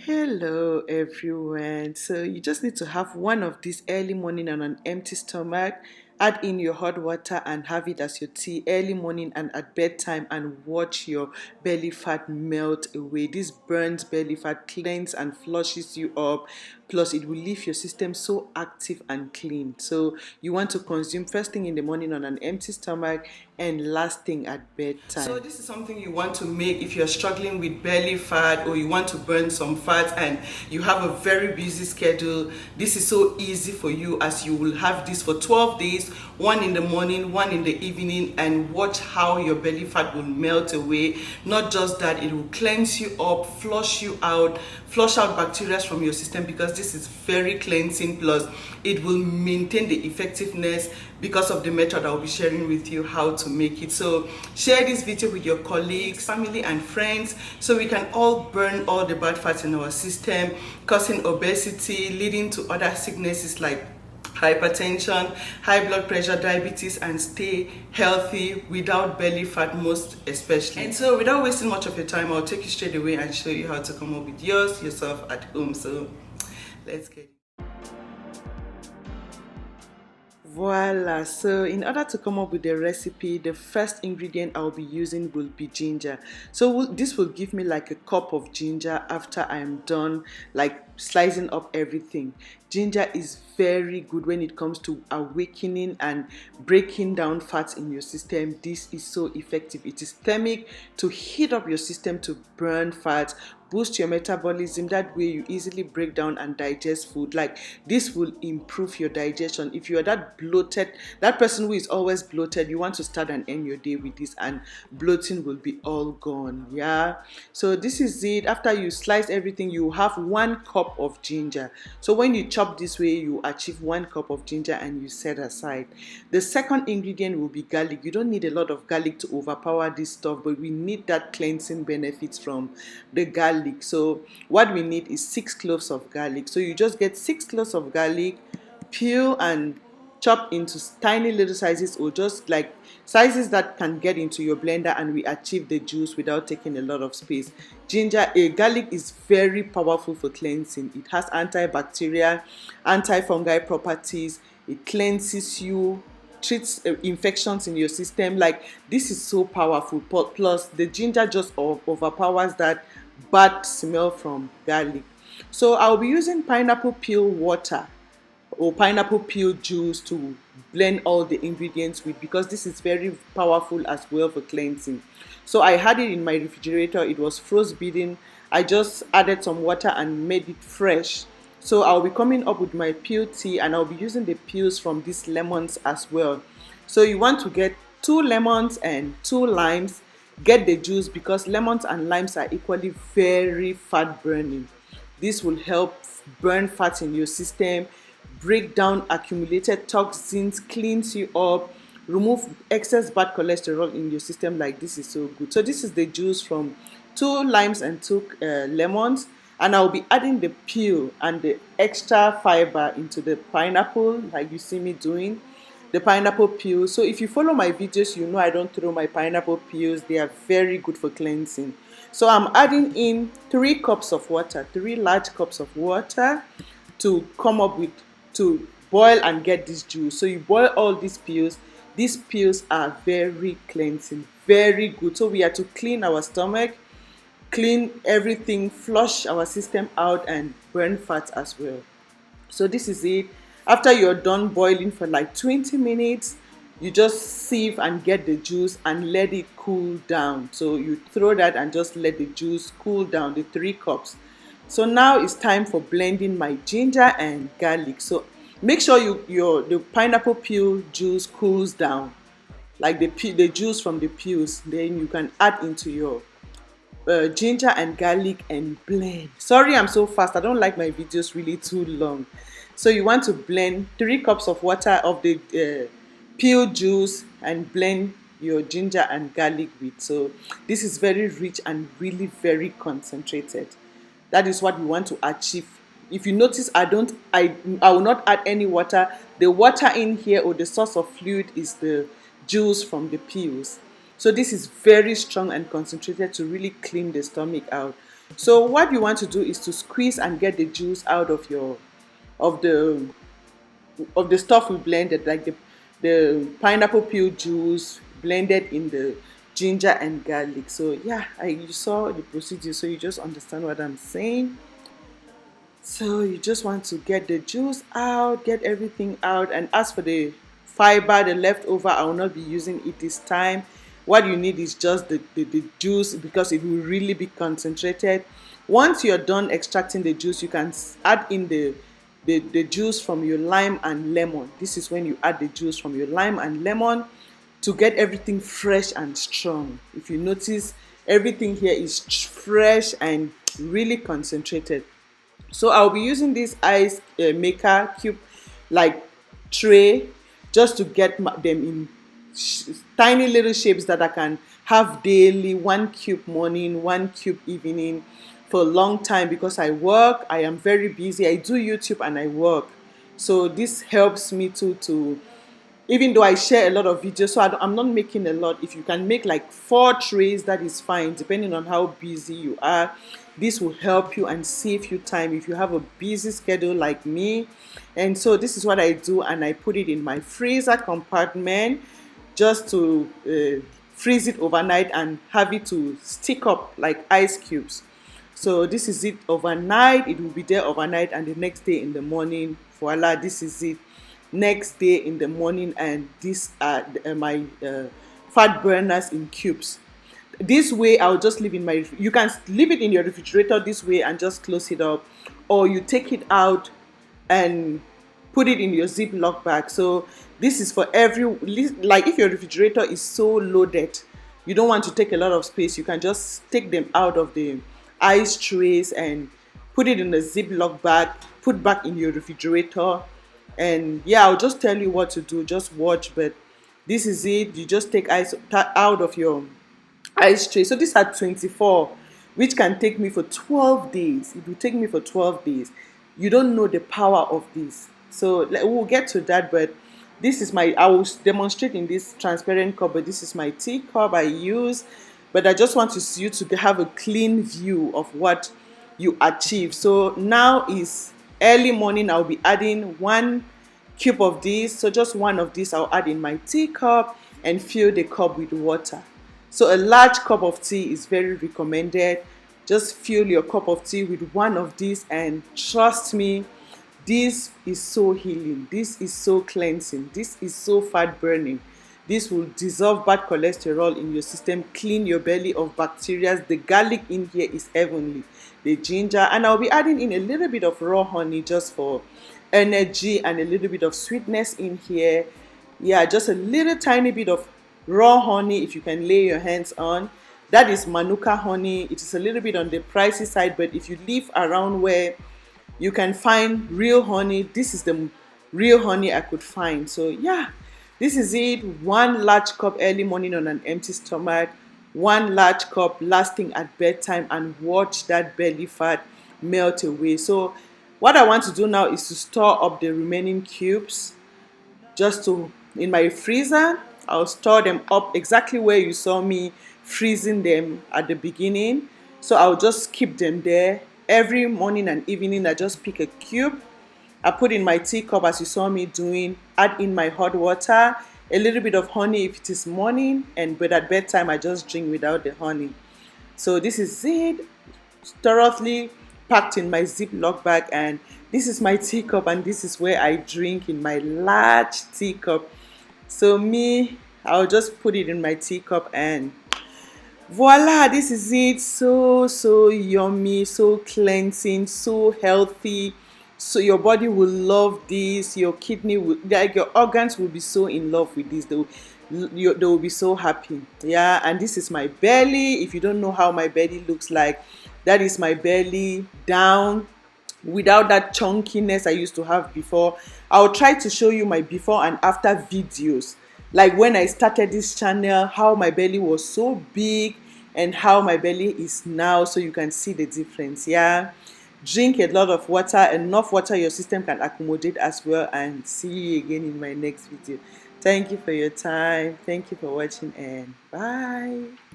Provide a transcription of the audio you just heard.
Hello, everyone. So, you just need to have one of these early morning on an empty stomach. Add in your hot water and have it as your tea early morning and at bedtime, and watch your belly fat melt away. This burns belly fat, cleans and flushes you up. Plus, it will leave your system so active and clean. So, you want to consume first thing in the morning on an empty stomach and last thing at bedtime. So this is something you want to make if you're struggling with belly fat or you want to burn some fat and you have a very busy schedule. This is so easy for you, as you will have this for 12 days, one in the morning, one in the evening, and watch how your belly fat will melt away. Not just that, it will cleanse you up, flush out bacteria from your system, because this is very cleansing. Plus it will maintain the effectiveness because of the method I'll be sharing with you how to make it. So share this video with your colleagues, family and friends, so we can all burn all the bad fats in our system, causing obesity, leading to other sicknesses like hypertension, high blood pressure, diabetes, and stay healthy without belly fat, most especially. And so without wasting much of your time, I'll take you straight away and show you how to come up with yours yourself at home. So let's get it. Voila! So in order to come up with the recipe, the first ingredient I'll be using will be ginger. So this will give me like a cup of ginger after I am done like slicing up everything. Ginger is very good when it comes to awakening and breaking down fats in your system. This is so effective. It is thermic to heat up your system to burn fats, boost your metabolism. That way you easily break down and digest food. Like, this will improve your digestion. If you are that bloated, that person who is always bloated, you want to start and end your day with this and bloating will be all gone. Yeah, so this is it. After you slice everything, you have 1 cup of ginger. So when you chop this way, you achieve 1 cup of ginger and you set aside. The second ingredient will be garlic. You don't need a lot of garlic to overpower this stuff, but we need that cleansing benefits from the garlic. So what we need is 6 cloves of garlic. So you just get 6 cloves of garlic, peel and chop into tiny little sizes, or just like sizes that can get into your blender, and we achieve the juice without taking a lot of space. Garlic is very powerful for cleansing. It has antibacterial, antifungal properties. It cleanses you, treats infections in your system. Like, this is so powerful. Plus the ginger just overpowers that bad smell from garlic. So I'll be using pineapple peel water or pineapple peel juice to blend all the ingredients with, because this is very powerful as well for cleansing. So I had it in my refrigerator. It was frost-bitten. I just added some water and made it fresh. So I'll be coming up with my peel tea, and I'll be using the peels from these lemons as well. So you want to get 2 lemons and 2 limes. Get the juice, because lemons and limes are equally very fat burning. This will help burn fat in your system, break down accumulated toxins, cleans you up, remove excess bad cholesterol in your system. Like, this is so good. So this is the juice from 2 limes and 2 lemons, and I'll be adding the peel and the extra fiber into the pineapple, like you see me doing the pineapple peel. So if you follow my videos, you know I don't throw my pineapple peels. They are very good for cleansing. So I'm adding in 3 cups of water, 3 large cups of water, to come up with, to boil and get this juice. So you boil all these peels. These peels are very cleansing, very good. So we are to clean our stomach, clean everything, flush our system out, and burn fat as well. So this is it. After you're done boiling for like 20 minutes, you just sieve and get the juice and let it cool down. So you throw that and just let the juice cool down, the 3 cups. So now it's time for blending my ginger and garlic. So make sure the pineapple peel juice cools down, like the juice from the peels. Then you can add into your ginger and garlic and blend. Sorry, I'm so fast. I don't like my videos really too long. So you want to blend 3 cups of water of the peel juice and blend your ginger and garlic with. So this is very rich and really very concentrated. That is what we want to achieve. If you notice, I will not add any water. The water in here, or the source of fluid, is the juice from the peels. So this is very strong and concentrated to really clean the stomach out. So what you want to do is to squeeze and get the juice out of of the of the stuff we blended, like the pineapple peel juice blended in the ginger and garlic. So yeah, you saw the procedure, so you just understand what I'm saying. So you just want to get the juice out, get everything out. And as for the fiber, the leftover, I will not be using it this time. What you need is just the juice, because it will really be concentrated. Once you're done extracting the juice, you can add in the juice from your lime and lemon. This is when you add the juice from your lime and lemon to get everything fresh and strong. If you notice, everything here is fresh and really concentrated. So I'll be using this ice maker cube like tray, just to get them in tiny little shapes that I can have daily, one cube morning, one cube evening, for a long time, because I work, I am very busy, I do YouTube and I work. So this helps me to even though I share a lot of videos, so I'm not making a lot. If you can make like 4 trays, that is fine, depending on how busy you are. This will help you and save you time if you have a busy schedule like me. And so this is what I do, and I put it in my freezer compartment just to freeze it overnight and have it to stick up like ice cubes. So this is it overnight. It will be there overnight, and the next day in the morning, voila, this is it. Next day in the morning, and these are my fat burners in cubes. This way, I'll just leave in my. You can leave it in your refrigerator this way and just close it up, or you take it out and put it in your Ziploc bag. So this is for every, like if your refrigerator is so loaded, you don't want to take a lot of space. You can just take them out of the ice trays and put it in a Ziploc bag, put back in your refrigerator. And yeah, I'll just tell you what to do. Just watch. But this is it. You just take ice out of your ice tray. So these are 24, which can take me for 12 days. It will take me for 12 days. You don't know the power of this. So we'll get to that. But this is I will demonstrate in this transparent cup. But this is my tea cup I use. But I just want you to have a clean view of what you achieve. So now is early morning. I'll be adding 1 cube of this. So just one of these I'll add in my teacup and fill the cup with water. So a large cup of tea is very recommended. Just fill your cup of tea with one of these, and trust me, this is so healing. This is so cleansing. This is so fat burning. This will dissolve bad cholesterol in your system, clean your belly of bacteria. The garlic in here is heavenly. The ginger, and I'll be adding in a little bit of raw honey just for energy, and a little bit of sweetness in here. Yeah, just a little tiny bit of raw honey if you can lay your hands on. That is Manuka honey. It is a little bit on the pricey side, but if you live around where you can find real honey, this is the real honey I could find. So yeah, this is it. 1 large cup early morning on an empty stomach, 1 large cup lasting at bedtime, and watch that belly fat melt away. So what I want to do now is to store up the remaining cubes in my freezer. I'll store them up exactly where you saw me freezing them at the beginning. So I'll just keep them there. Every morning and evening, I just pick a cube, I put in my teacup as you saw me doing, add in my hot water, a little bit of honey if it is morning, but at bedtime I just drink without the honey. So this is it, thoroughly packed in my Ziploc bag, and this is my teacup, and this is where I drink, in my large teacup. So I'll just put it in my teacup, and voila, this is it. So yummy, so cleansing, so healthy. So your body will love this. Your kidney will, like your organs will be so in love with this. They will be so happy. Yeah, and this is my belly. If you don't know how my belly looks like, that is my belly down, without that chunkiness I used to have before. I'll try to show you my before and after videos. Like when I started this channel, how my belly was so big and how my belly is now, so you can see the difference. Yeah, drink a lot of water, enough water your system can accommodate as well, and see you again in my next video. Thank you for your time. Thank you for watching, and bye.